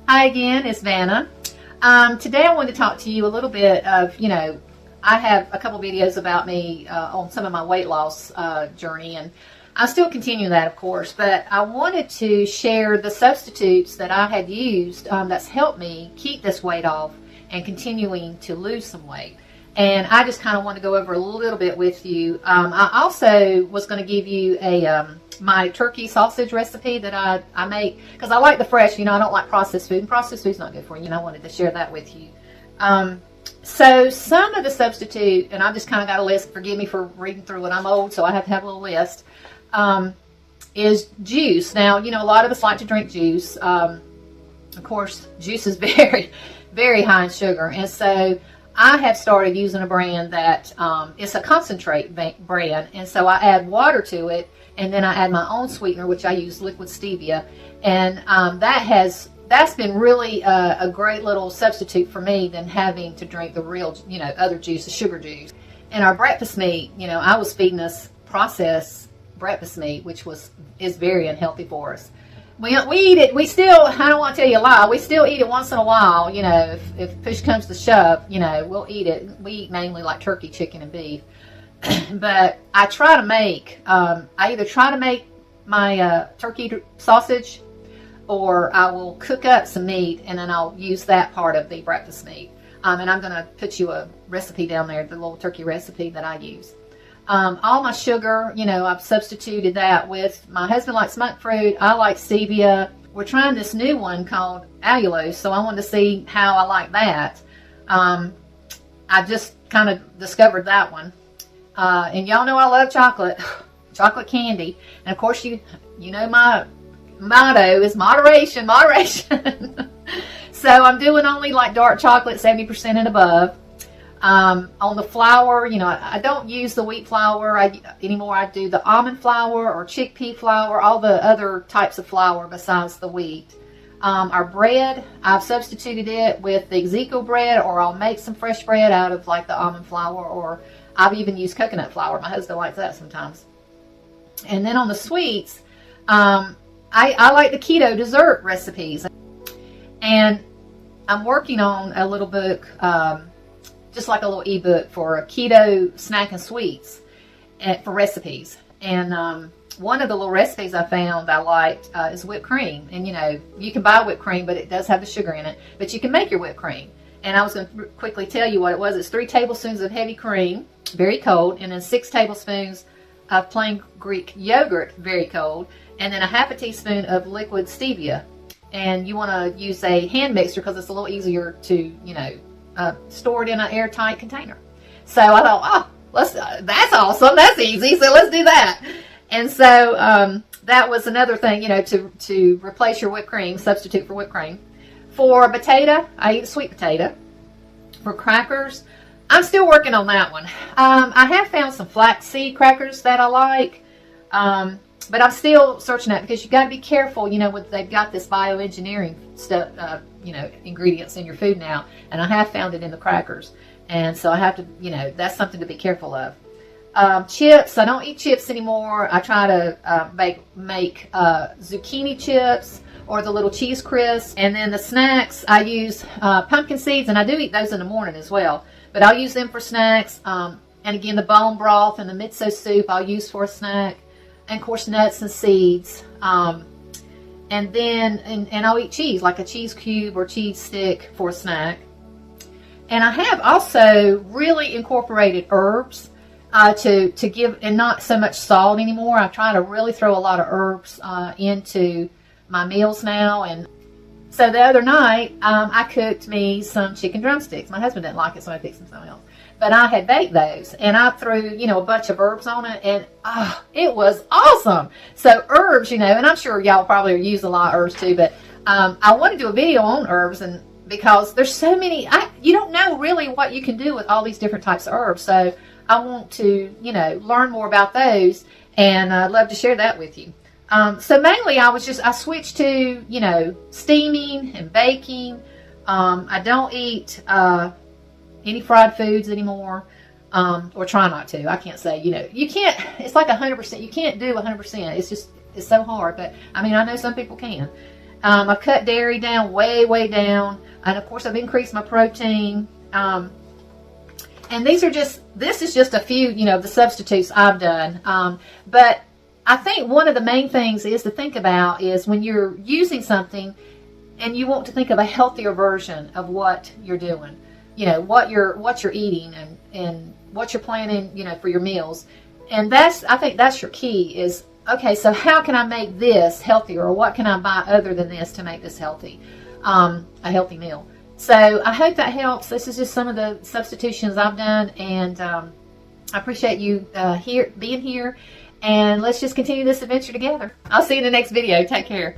Hi again, it's Vanna. Today I wanted to talk to you a little bit of, I have a couple videos about me on some of my weight loss journey, and I still continue that, of course, but I wanted to share the substitutes that I had used that's helped me keep this weight off and continuing to lose some weight. And I just kind of want to go over a little bit with you. I also was going to give you my turkey sausage recipe that I make, because I like the fresh, I don't like processed food, and processed food's not good for you, and I wanted to share that with you. So some of the substitute, and I've just kind of got a list, forgive me for reading through it, I'm old, so I have to have a little list, is juice. Now, a lot of us like to drink juice. Of course, juice is very, very high in sugar, and so I have started using a brand that it's a concentrate brand, and so I add water to it, and then I add my own sweetener, which I use liquid stevia, and that's been really a great little substitute for me than having to drink the real, other juice, the sugar juice. And our breakfast meat, I was feeding us processed breakfast meat, which is very unhealthy for us. We eat it. We still, I don't want to tell you a lie, we still eat it once in a while. If push comes to shove, we'll eat it. We eat mainly like turkey, chicken, and beef. But I try to make, I either try to make my turkey sausage, or I will cook up some meat and then I'll use that part of the breakfast meat. And I'm going to put you a recipe down there, the little turkey recipe that I use. All my sugar, I've substituted that with, my husband likes monk fruit, I like stevia. We're trying this new one called allulose, so I wanted to see how I like that. I just kind of discovered that one. And y'all know I love chocolate, chocolate candy. And of course, you know my motto is moderation, moderation. So I'm doing only like dark chocolate, 70% and above. On the flour, I don't use the wheat flour anymore. I do the almond flour or chickpea flour, all the other types of flour besides the wheat. Our bread, I've substituted it with the Ezekiel bread, or I'll make some fresh bread out of like the almond flour, or I've even used coconut flour. My husband likes that sometimes. And then on the sweets, I like the keto dessert recipes. And I'm working on a little book, just like a little ebook for keto snack and sweets for recipes. And one of the little recipes I found I liked is whipped cream. And you can buy whipped cream, but it does have the sugar in it. But you can make your whipped cream. And I was going to quickly tell you what it was. It's 3 tablespoons of heavy cream, very cold, and then 6 tablespoons of plain Greek yogurt, very cold, and then a half a teaspoon of liquid stevia. And you want to use a hand mixer because it's a little easier to, store it in an airtight container. So I thought, that's awesome, that's easy, so let's do that. And so that was another thing, to replace your whipped cream, substitute for whipped cream. For potato, I eat a sweet potato. For crackers, I'm still working on that one. I have found some flaxseed crackers that I like, but I'm still searching that, because you got to be careful, they've got this bioengineering stuff, ingredients in your food now, and I have found it in the crackers, and so I have to, that's something to be careful of. Chips, I don't eat chips anymore. I try to make zucchini chips, or the little cheese crisps. And then the snacks, I use pumpkin seeds, and I do eat those in the morning as well, but I'll use them for snacks. And again, the bone broth and the miso soup I'll use for a snack. And of course, nuts and seeds. And then, and I'll eat cheese, like a cheese cube or cheese stick for a snack. And I have also really incorporated herbs to give, and not so much salt anymore. I try to really throw a lot of herbs into my meals now. And so the other night, I cooked me some chicken drumsticks. My husband didn't like it, so I fixed them something else. But I had baked those, and I threw, a bunch of herbs on it, and it was awesome. So herbs, and I'm sure y'all probably use a lot of herbs too, but I want to do a video on herbs, and because there's so many, you don't know really what you can do with all these different types of herbs. So I want to, learn more about those, and I'd love to share that with you. So mainly I switched to, steaming and baking. I don't eat any fried foods anymore, or try not to. I can't say, you can't, it's like 100%. You can't do 100%. It's so hard, but I know some people can. I've cut dairy down way down, and of course I've increased my protein. And this is just a few, the substitutes I've done. But I think one of the main things is to think about is when you're using something and you want to think of a healthier version of what you're doing, what you're eating and what you're planning, for your meals. And I think that's your key is, okay, so how can I make this healthier, or what can I buy other than this to make this healthy, a healthy meal? So I hope that helps. This is just some of the substitutions I've done, and I appreciate you being here, and let's just continue this adventure together. I'll see you in the next video. Take care.